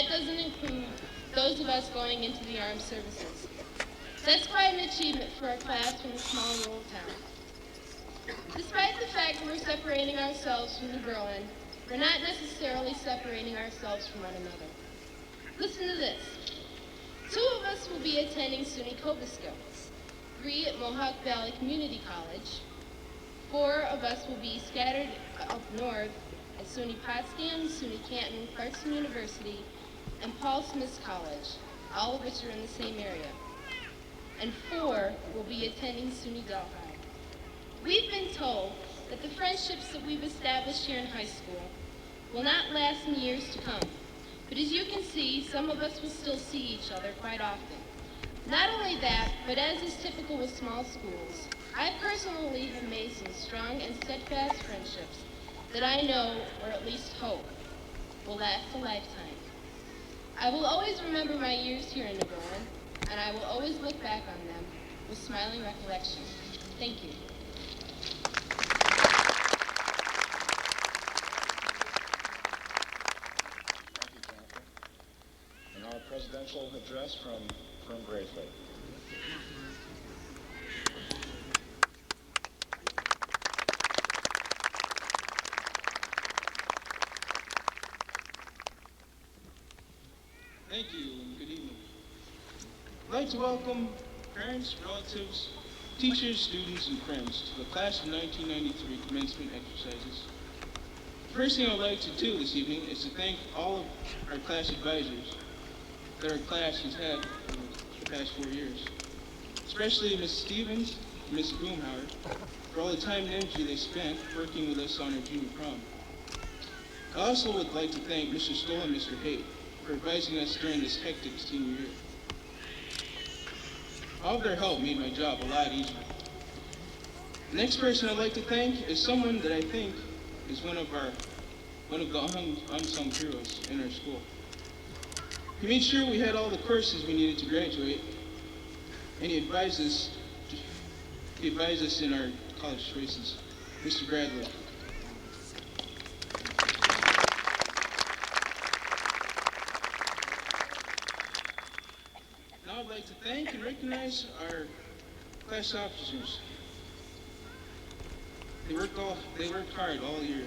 that doesn't include those of us going into the armed services. That's quite an achievement for a class from a small rural town. Despite the fact that we're separating ourselves from New Berlin, we're not necessarily separating ourselves from one another. Listen to this. 2 of us will be attending SUNY Covisco, 3 at Mohawk Valley Community College. 4 of us will be scattered up north at SUNY Potsdam, SUNY Canton, Clarkson University, and Paul Smith College, all of which are in the same area. And 4 will be attending SUNY Delhi. We've been told that the friendships that we've established here in high school will not last in years to come. But as you can see, some of us will still see each other quite often. Not only that, but as is typical with small schools, I personally have made some strong and steadfast friendships that I know, or at least hope, will last a lifetime. I will always remember my years here in New Berlin, and I will always look back on them with smiling recollection. Thank you. Our presidential address from Gravely. Thank you and good evening. I'd like to welcome parents, relatives, teachers, students, and friends to the class of 1993 commencement exercises. The first thing I'd like to do this evening is to thank all of our class advisors that our class has had for the past 4 years, especially Ms. Stevens and Ms. Boomhauer for all the time and energy they spent working with us on our junior prom. I also would like to thank Mr. Stoll and Mr. Haight for advising us during this hectic senior year. All of their help made my job a lot easier. The next person I'd like to thank is someone that I think is one of the unsung heroes in our school. He made sure we had all the courses we needed to graduate, and he advised us in our college choices, Mr. Bradley. Now I'd like to thank and recognize our class officers. They worked hard all year.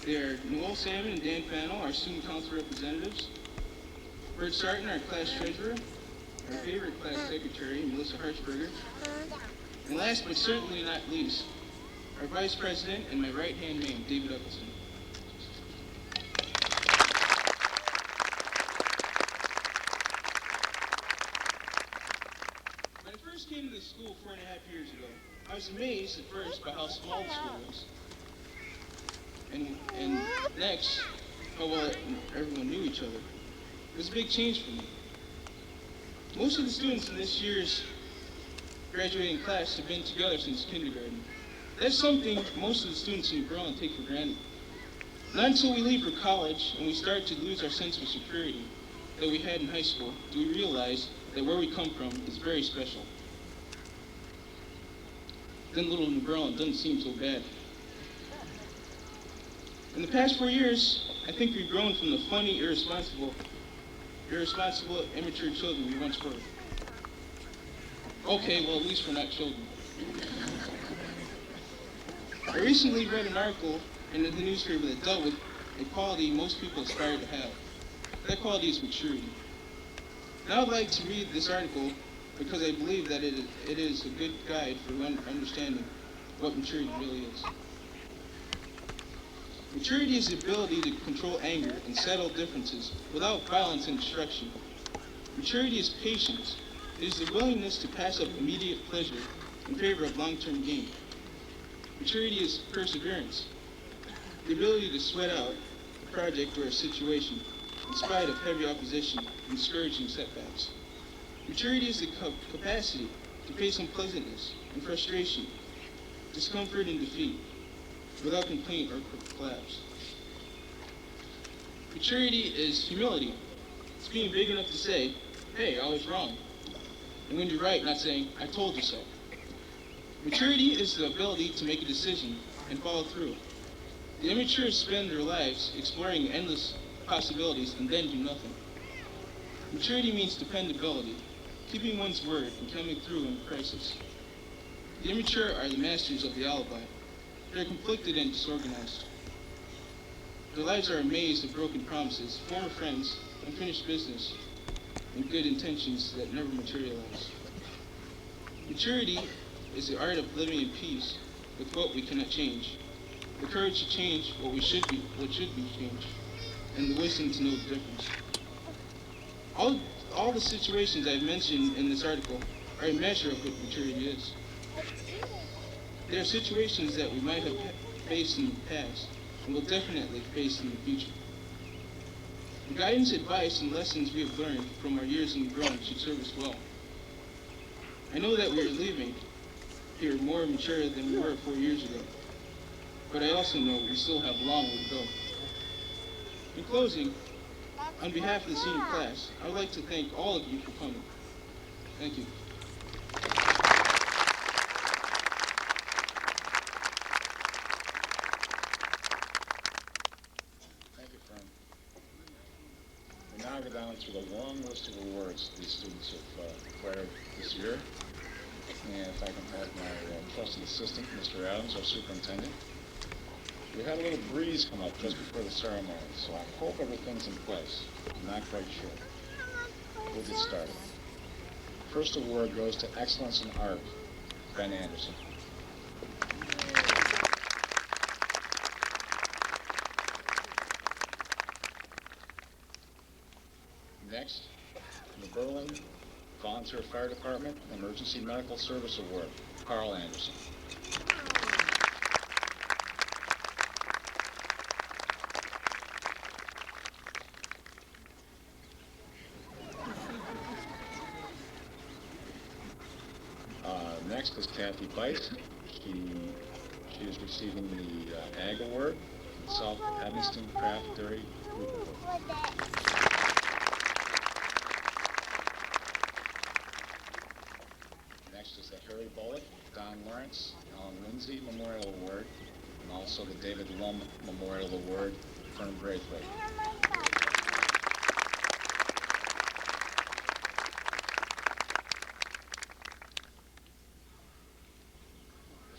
They are Noel Salmon and Dan Fannell, our student council representatives, Bert Sarton, our class treasurer, our favorite class secretary, Melissa Harshberger, and last but certainly not least, our vice president and my right-hand man, David Upson. When I first came to this school 4.5 years ago, I was amazed at first by how small the school was. And next, how well everyone knew each other. It was a big change for me. Most of the students in this year's graduating class have been together since kindergarten. That's something most of the students in New Berlin take for granted. Not until we leave for college and we start to lose our sense of security that we had in high school do we realize that where we come from is very special. Then little New Berlin doesn't seem so bad. In the past 4 years, I think we've grown from the funny, irresponsible, immature children we once were. Okay, well, at least we're not children. I recently read an article in the newspaper that dealt with a quality most people aspire to have. That quality is maturity. Now I'd like to read this article because I believe that it is a good guide for understanding what maturity really is. Maturity is the ability to control anger and settle differences without violence and destruction. Maturity is patience. It is the willingness to pass up immediate pleasure in favor of long-term gain. Maturity is perseverance. The ability to sweat out a project or a situation in spite of heavy opposition and discouraging setbacks. Maturity is the capacity to face unpleasantness and frustration, discomfort and defeat, without complaint or collapse. Maturity is humility. It's being big enough to say, hey, I was wrong. And when you're right, not saying, I told you so. Maturity is the ability to make a decision and follow through. The immature spend their lives exploring endless possibilities and then do nothing. Maturity means dependability, keeping one's word and coming through in crisis. The immature are the masters of the alibi. They are conflicted and disorganized. Their lives are a maze of broken promises, former friends, unfinished business, and good intentions that never materialize. Maturity is the art of living in peace with what we cannot change, the courage to change what should be changed, and the wisdom to know the difference. All the situations I've mentioned in this article are a measure of what maturity is. There are situations that we might have faced in the past and will definitely face in the future. The guidance, advice, and lessons we have learned from our years in growing should serve us well. I know that we are leaving here more mature than we were 4 years ago, but I also know we still have a long way to go. In closing, on behalf of the senior class, I would like to thank all of you for coming. Thank you. Thank you, friend. We now go down through the long list of awards these students have acquired this year. And if I can have my trusted assistant, Mr. Adams, our superintendent. We had a little breeze come up just before the ceremony, so I hope everything's in place. I'm not quite sure. We'll get started. First award goes to Excellence in Art, Ben Anderson. Next, the Berlin Volunteer Fire Department Emergency Medical Service Award, Carl Anderson. Next is Kathy Bice. She is receiving the Ag Award, South Evanston Craft Dairy Group Award. Next is the Harry Bullock, Don Lawrence, Alan Lindsay Memorial Award, and also the David Lum Memorial Award from Braithwaite.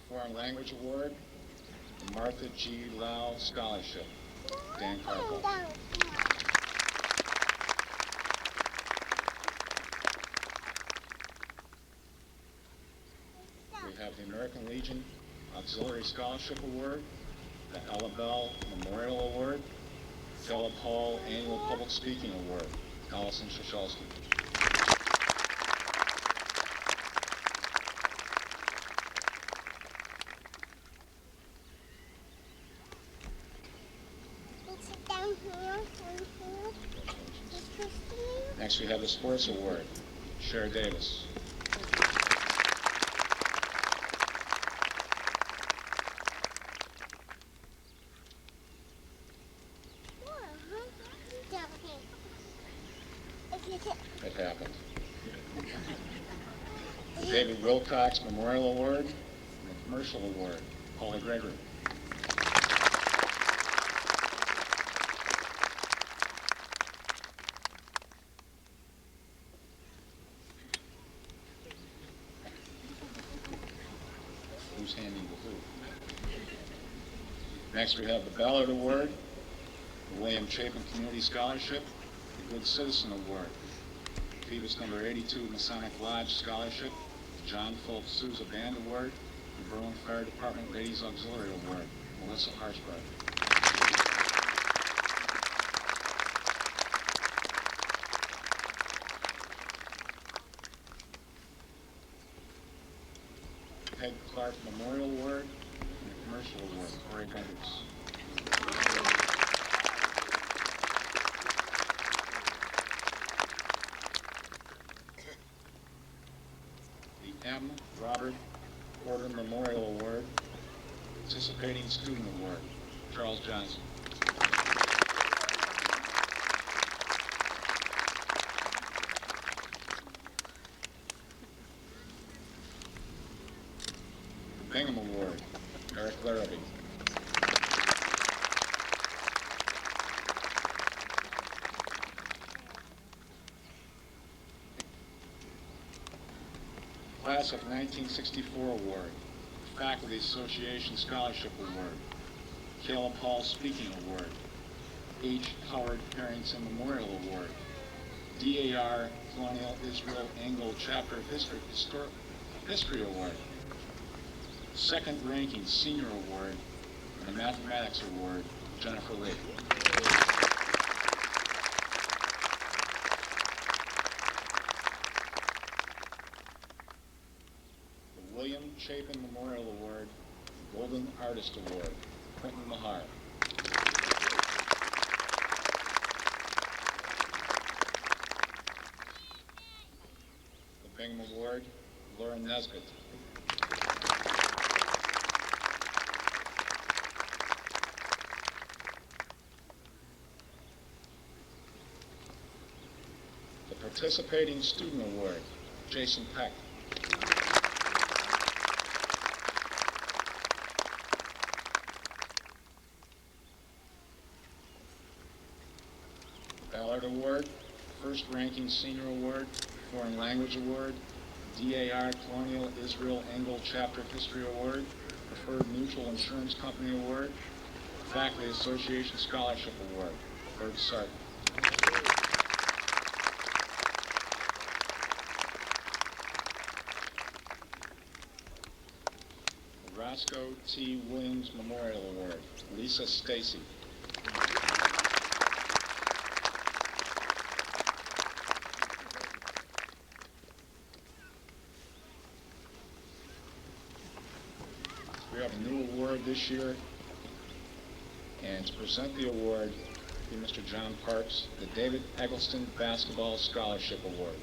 Foreign Language Award, the Martha G. Lau Scholarship, Dan Carpel. We have the American Legion Auxiliary Scholarship Award, the Ella Bell Memorial Award, Philip Hall Annual Public Speaking Award, Allison Shashalski. Next we have the Sports Award, Cher Davis. It happened. The David Wilcox Memorial Award and the Commercial Award, Paula Gregory. Who's handing the food? Next we have the Ballard Award, the William Chapin Community Scholarship, the Good Citizen Award, Phoebus number 82 Masonic Lodge Scholarship, the John Phillips Sousa Band Award, the Berlin Fire Department Ladies Auxiliary Award, Melissa Harshbright. Peg Clark Memorial Award and the Commercial Award, Corey Hendricks. The M. Robert Porter Memorial Award, Participating Student Award, Charles Johnson. Bingham Award, Eric Larrabee. Class of 1964 Award, Faculty Association Scholarship Award, Caleb Hall Speaking Award, H. Howard Harrington Memorial Award, DAR Colonial Israel Anglo Chapter History Award, Second Ranking Senior Award, and the Mathematics Award, Jennifer Lee. The William Chapin Memorial Award, Golden Artist Award, Quentin Mahar. The Bingham Award, Lauren Nesbitt. The Participating Student Award, Jason Peck. Ballard Award, First Ranking Senior Award, Foreign Language Award, DAR Colonial Israel Anglo Chapter History Award, Preferred Mutual Insurance Company Award, Faculty Association Scholarship Award, Bert Sarton. The Roscoe T. Williams Memorial Award, Lisa Stacy. We have a new award this year, and to present the award be Mr. John Parks, the David Eggleston Basketball Scholarship Award.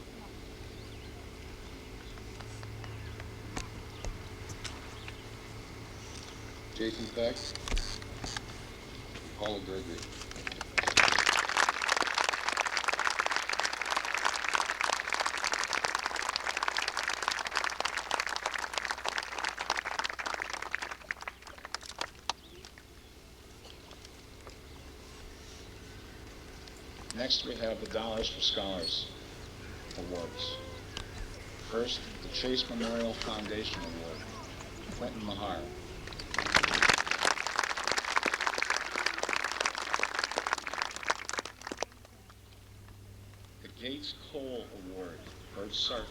Jason Peck, Paula Gregory. Next, we have the Dollars for Scholars Awards. First, the Chase Memorial Foundation Award, Quentin Mahar. The Gates Cole Award, Bert Sarton.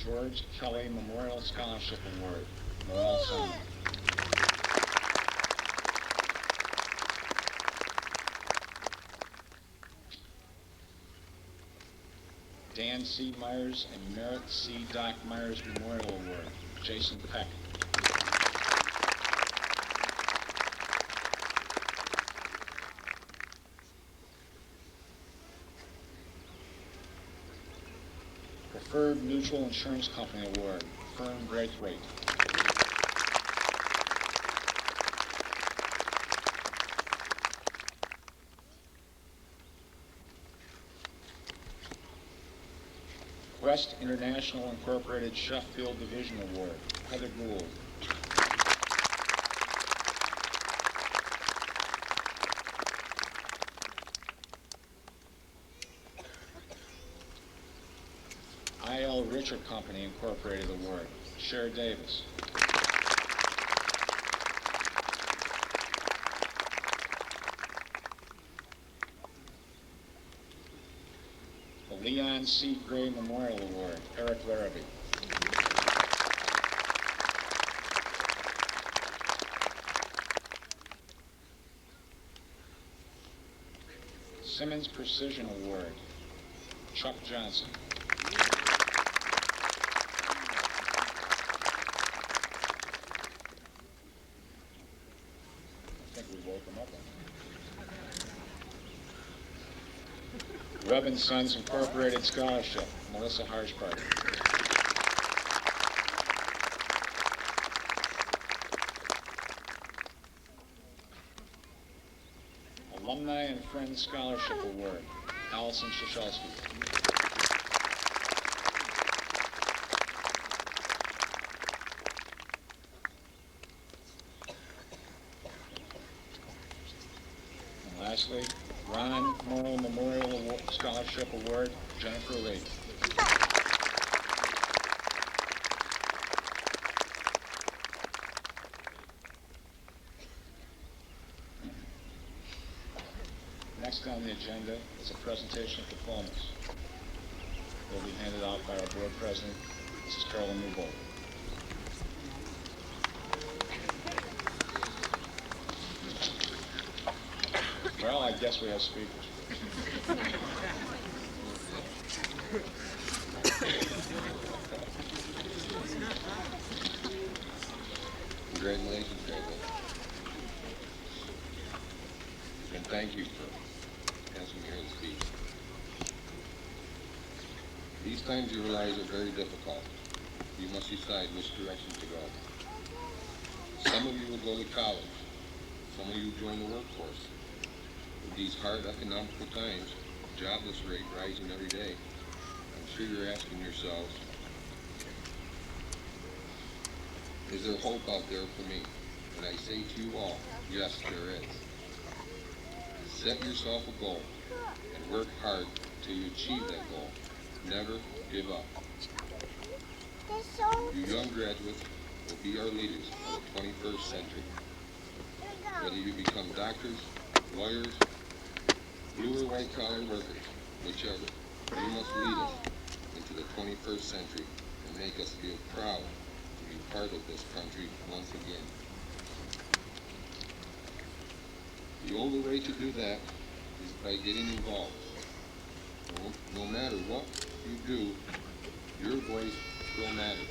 George Kelly Memorial Scholarship Award, Noel Simon. Dan C. Myers and Merritt C. Doc Myers Memorial Award, Jason Peck. Preferred Mutual Insurance Company Award, Fern Braithwaite. Quest International Incorporated Sheffield Division Award, Heather Gould. I.L. Richard Company Incorporated Award, Cher Davis. The Leon C. Gray Memorial Award, Eric Larrabee. Simmons Precision Award, Chuck Johnson. Webb and Sons Incorporated Scholarship, Melissa Harshbarger. Alumni and Friends Scholarship Award, Allison Shashalsky. lastly, Ron Moore Memorial Scholarship Award, Jennifer Lee. Next on the agenda is a presentation of diplomas. They'll be handed out by our board president, Mrs. Carolyn Newbold. Well, I guess we have speakers. Congratulations, Greg. And thank you for asking me here to speak. These times you realize are very difficult. You must decide which direction to go. Some of you will go to college. Some of you join the workforce. With these hard economical times, jobless rate rising every day, I'm sure you're asking yourselves, is there hope out there for me? And I say to you all, yes, there is. Set yourself a goal and work hard till you achieve that goal. Never give up. You young graduates will be our leaders of the 21st century. Whether you become doctors, lawyers, blue or white collar workers, whichever, you must lead us into the 21st century and make us feel proud to be part of this country once again. The only way to do that is by getting involved. No matter what you do, your voice will matter.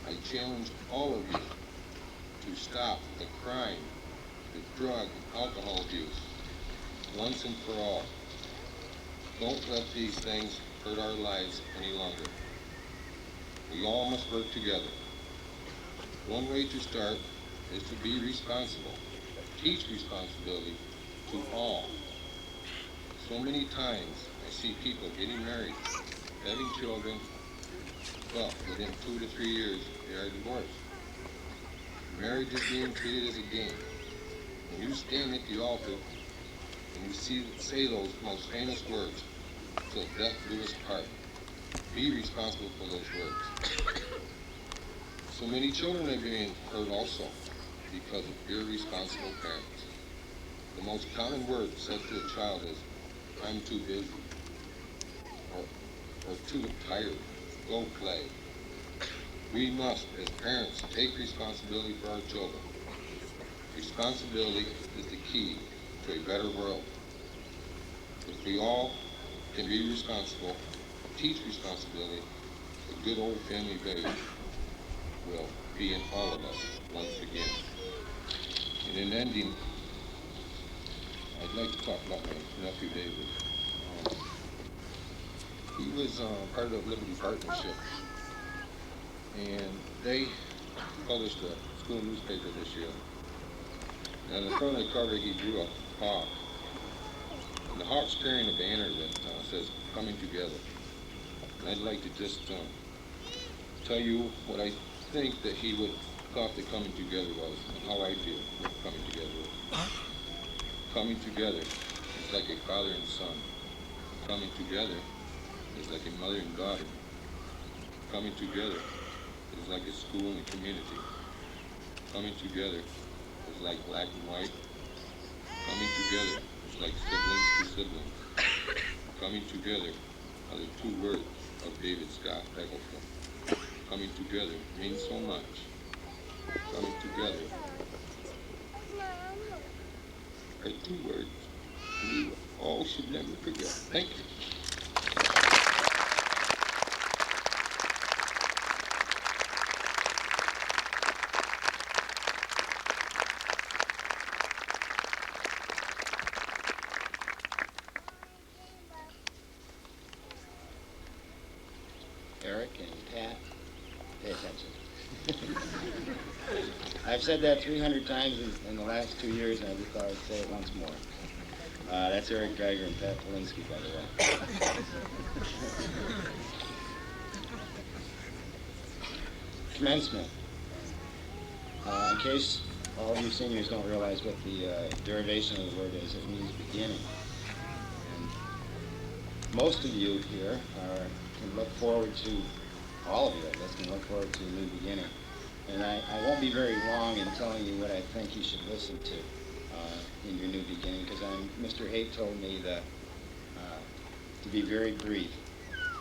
I challenge all of you to stop the crime, the drug and alcohol abuse once and for all. Don't let these things hurt our lives any longer. We all must work together. One way to start is to be responsible. Teach responsibility to all. So many times I see people getting married, having children, but within 2 to 3 years they are divorced. Marriage is being treated as a game. When you stand at the altar and you say those most famous words, till death do us part, be responsible for those words. So many children are being hurt also because of irresponsible parents. The most common word said to a child is, I'm too busy, or too tired, go play. We must, as parents, take responsibility for our children. Responsibility is the key to a better world. If we all can be responsible, teach responsibility, the good old family value will be in all of us once again. And in ending, I'd like to talk about my nephew David. He was part of Liberty Partnership, and they published a school newspaper this year. And on the front of the cover, he drew a hawk. And the hawk's carrying a banner that says, Coming Together. And I'd like to just tell you what I think that he would thought that coming together was, and how I feel what coming together is. Coming together is like a father and son. Coming together is like a mother and daughter. Coming together is like a school and a community. Coming together is like black and white. Coming together is like siblings to siblings. Coming together are the 2 words of David Scott Becklefield. Coming together means so much. Coming together are 2 words we all should never forget. Thank you. Eric and Pat, pay attention. I've said that 300 times in the last 2 years, and I just thought I'd say it once more. That's Eric Geiger and Pat Polinsky, by the way. Commencement. In case all of you seniors don't realize what the derivation of the word is. It means beginning. And most of you here can look forward to, all of you, I guess, can look forward to a new beginning. And I won't be very long in telling you what I think you should listen to in your new beginning, because Mr. Haight told me that to be very brief.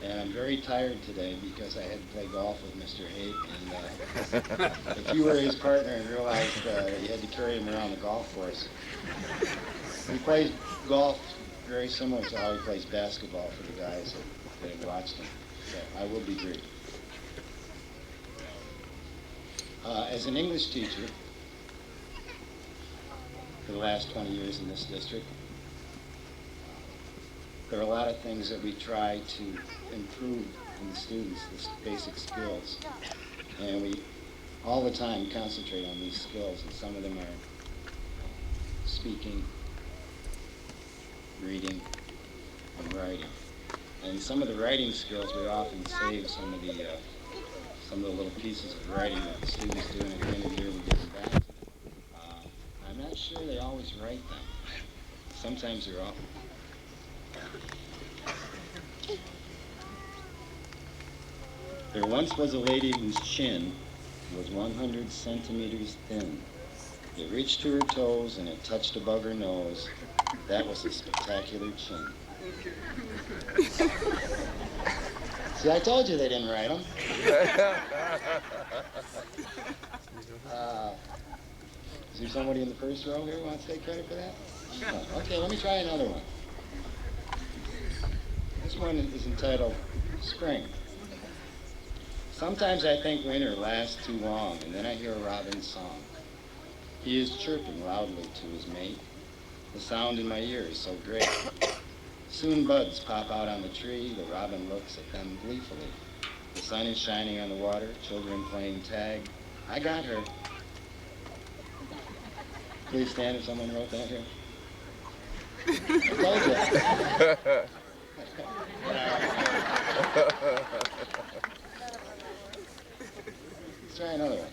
And I'm very tired today because I had to play golf with Mr. Haight, and if you were his partner and realized that you had to carry him around the golf course, he plays golf very similar to how he plays basketball for the guys that have watched him. So I will be brief. As an English teacher for the last 20 years in this district, there are a lot of things that we try to improve in the students, the basic skills. And we all the time concentrate on these skills, and some of them are speaking, reading, and writing. And some of the writing skills, we often save some of the little pieces of writing that the students do, and at the end of the year we give them back to them. I'm not sure they always write them. Sometimes they're off. There once was a lady whose chin was 100 centimeters thin. It reached to her toes and it touched above her nose. That was a spectacular chin. See, I told you they didn't write them. Is there somebody in the first row here who wants to take credit for that? No. Okay, let me try another one. This one is entitled Spring. Sometimes I think winter lasts too long, and then I hear a robin's song. He is chirping loudly to his mate. The sound in my ear is so great. Soon buds pop out on the tree. The robin looks at them gleefully. The sun is shining on the water. Children playing tag. I got her. Please stand if someone wrote that here. I told you. Let's try another one.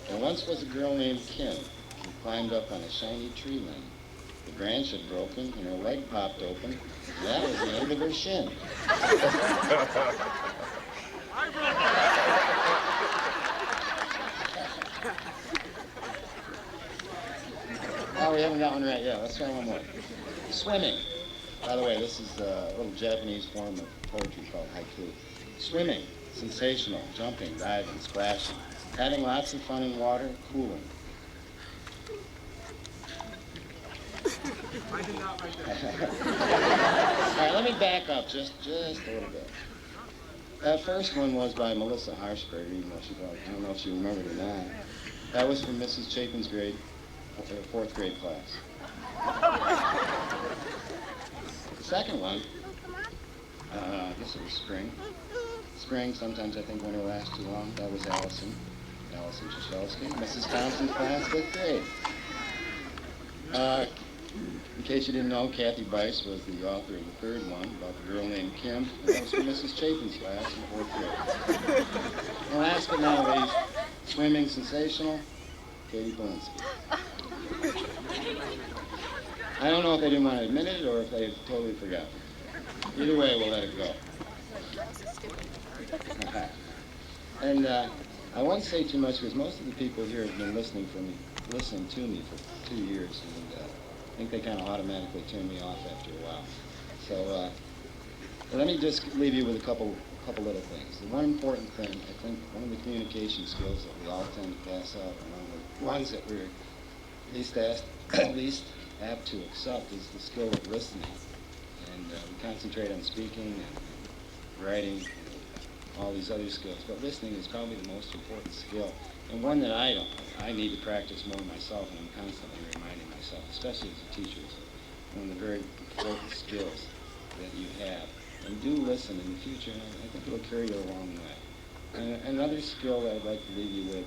There once was a girl named Kim who climbed up on a shiny tree limb. The branch had broken and her leg popped open. That was the end of her shin. Oh, we haven't got one right yet. Let's try one more. Swimming. By the way, this is a little Japanese form of poetry called haiku. Swimming. Sensational. Jumping, diving, splashing. Having lots of fun in water. Cooling. I did not write that. All right, let me back up just a little bit. That first one was by Melissa Harshberger, even though I don't know if she remembered or not. That was from Mrs. Chapin's grade, fourth grade class. The second one, I guess it was Spring. Spring, sometimes I think winter lasts too long. That was Allison Chachelsky, Mrs. Thompson's class, fifth grade. In case you didn't know, Kathy Bice was the author of the third one about the girl named Kim, and that was from Mrs. Chapin's class in fourth grade. And last but not least, swimming sensational, Katie Polinsky. I don't know if they didn't want to admit it or if they totally forgot. Either way, we'll let it go. And I won't say too much because most of the people here have been listening to me for 2 years, and I think they kind of automatically turn me off after a while. So let me just leave you with a couple little things. The one important thing, I think, one of the communication skills that we all tend to pass up, and one of the ones that we're least apt to accept, is the skill of listening. And we concentrate on speaking and writing and all these other skills, but listening is probably the most important skill, and one that I need to practice more myself, and I'm constantly reminding myself, especially as a teacher, it's one of the very important skills that you have. And do listen in the future, and I think it'll carry you a long way. And another skill that I'd like to leave you with,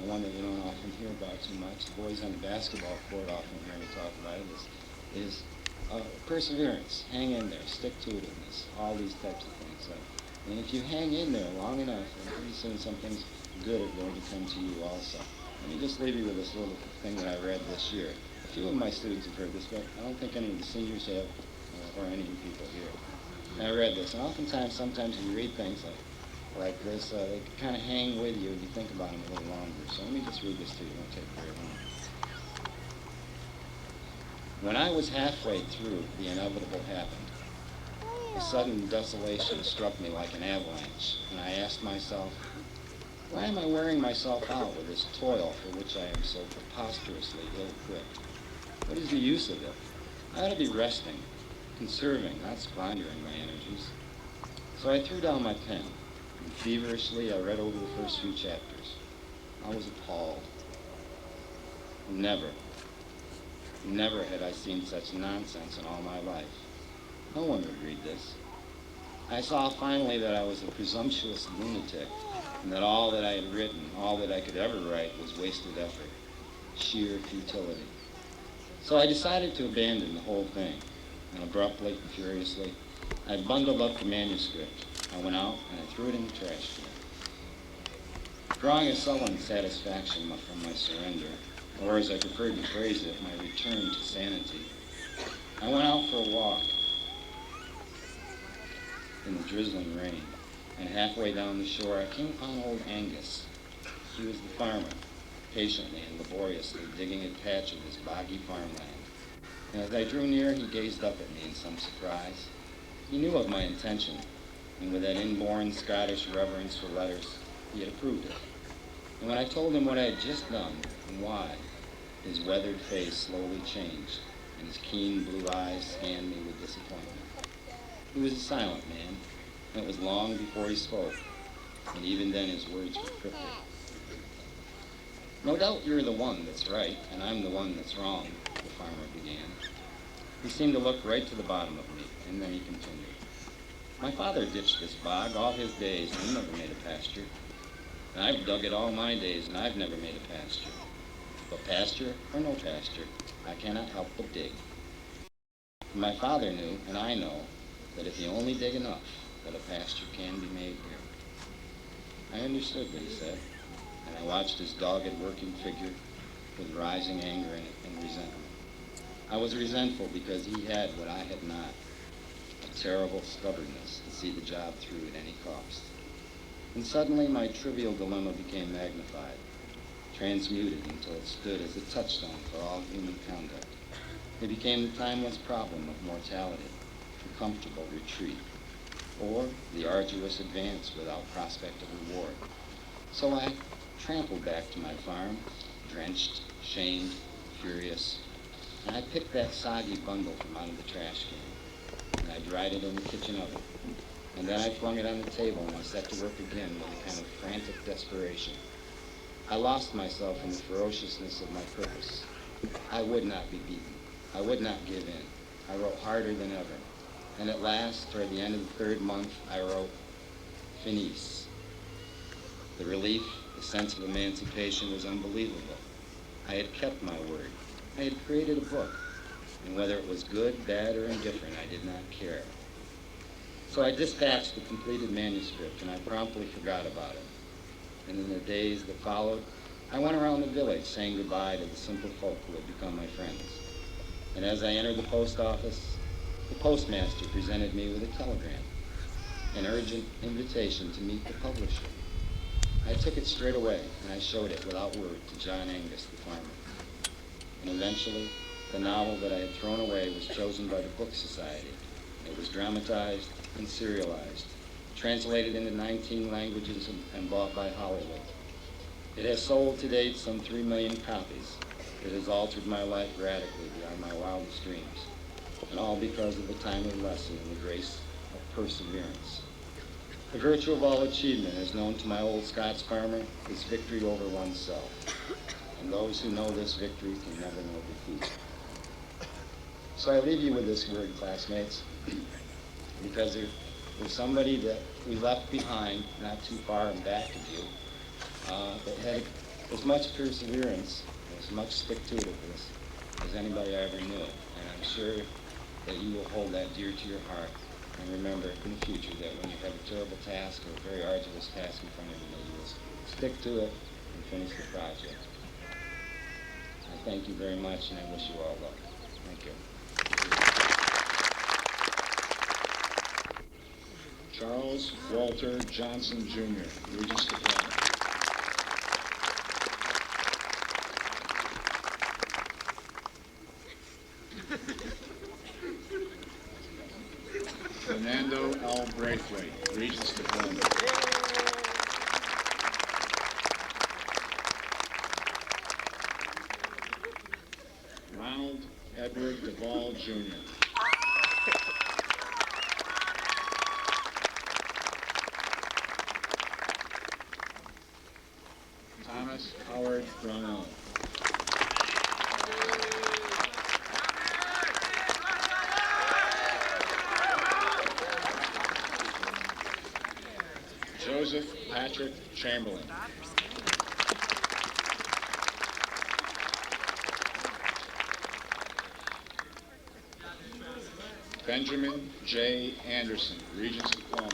one that we don't often hear about too much, the boys on the basketball court often hear me talk about it, is perseverance. Hang in there, stick-to-itiveness, all these types of things. And if you hang in there long enough, then pretty soon something's good is going to come to you also. Let me just leave you with this little thing that I read this year. A few of my students have heard this, but I don't think any of the seniors have, or any of you people here. And I read this, and oftentimes, sometimes you read things like this, they kind of hang with you if you think about them a little longer. So let me just read this to you. It won't take very long. When I was halfway through, the inevitable happened. A sudden desolation struck me like an avalanche, and I asked myself, why am I wearing myself out with this toil for which I am so preposterously ill-equipped? What is the use of it? I ought to be resting, conserving, not squandering my energies. So I threw down my pen, and feverishly I read over the first few chapters. I was appalled. Never had I seen such nonsense in all my life. No one would read this. I saw finally that I was a presumptuous lunatic, and that all that I had written, all that I could ever write, was wasted effort, sheer futility. So I decided to abandon the whole thing, and abruptly and furiously, I bundled up the manuscript. I went out and I threw it in the trash can. Drawing a sullen satisfaction from my surrender, or as I preferred to phrase it, my return to sanity, I went out for a walk in the drizzling rain, and halfway down the shore I came upon old Angus. He was the farmer, patiently and laboriously digging a patch of his boggy farmland. And as I drew near, he gazed up at me in some surprise. He knew of my intention, and with that inborn Scottish reverence for letters, he had approved it. And when I told him what I had just done and why, his weathered face slowly changed, and his keen blue eyes scanned me with disappointment. He was a silent man, and it was long before he spoke, and even then his words were cryptic. No doubt you're the one that's right, and I'm the one that's wrong, the farmer began. He seemed to look right to the bottom of me, and then he continued. My father ditched this bog all his days, and he never made a pasture. And I've dug it all my days, and I've never made a pasture. But pasture or no pasture, I cannot help but dig. My father knew, and I know, that if you only dig enough, that a pasture can be made here. I understood what he said, and I watched his dogged working figure with rising anger and resentment. I was resentful because he had what I had not, a terrible stubbornness to see the job through at any cost. And suddenly my trivial dilemma became magnified, transmuted until it stood as a touchstone for all human conduct. It became the timeless problem of mortality, the comfortable retreat, or the arduous advance without prospect of reward. So I trampled back to my farm, drenched, shamed, furious, and I picked that soggy bundle from out of the trash can, and I dried it in the kitchen oven. And then I flung it on the table and I set to work again with a kind of frantic desperation. I lost myself in the ferociousness of my purpose. I would not be beaten. I would not give in. I wrote harder than ever. And at last, toward the end of the third month, I wrote, Finis. The relief, the sense of emancipation was unbelievable. I had kept my word. I had created a book. And whether it was good, bad, or indifferent, I did not care. So I dispatched the completed manuscript, and I promptly forgot about it. And in the days that followed, I went around the village saying goodbye to the simple folk who had become my friends. And as I entered the post office, the postmaster presented me with a telegram, an urgent invitation to meet the publisher. I took it straight away, and I showed it without word to John Angus, the farmer. And eventually, the novel that I had thrown away was chosen by the Book Society. It was dramatized and serialized, translated into 19 languages and bought by Hollywood. It has sold to date some 3 million copies. It has altered my life radically beyond my wildest dreams, and all because of the timely lesson in the grace of perseverance. The virtue of all achievement, as known to my old Scots farmer, is victory over oneself, and those who know this victory can never know defeat. So I leave you with this word, classmates, because there's somebody that we left behind not too far in back of you that had as much perseverance, as much stick-to-itiveness as anybody I ever knew. And I'm sure that you will hold that dear to your heart and remember in the future that when you have a terrible task or a very arduous task in front of you, that you will stick to it and finish the project. I thank you very much, and I wish you all luck. Thank you. Charles Walter Johnson, Jr., Regents Diploma. Fernando L. Braithwaite, Regents Diploma. Ronald Edward Duvall, Jr. Thomas Howard Brownell. Joseph Patrick Chamberlain. Benjamin J. Anderson, Regents Diploma.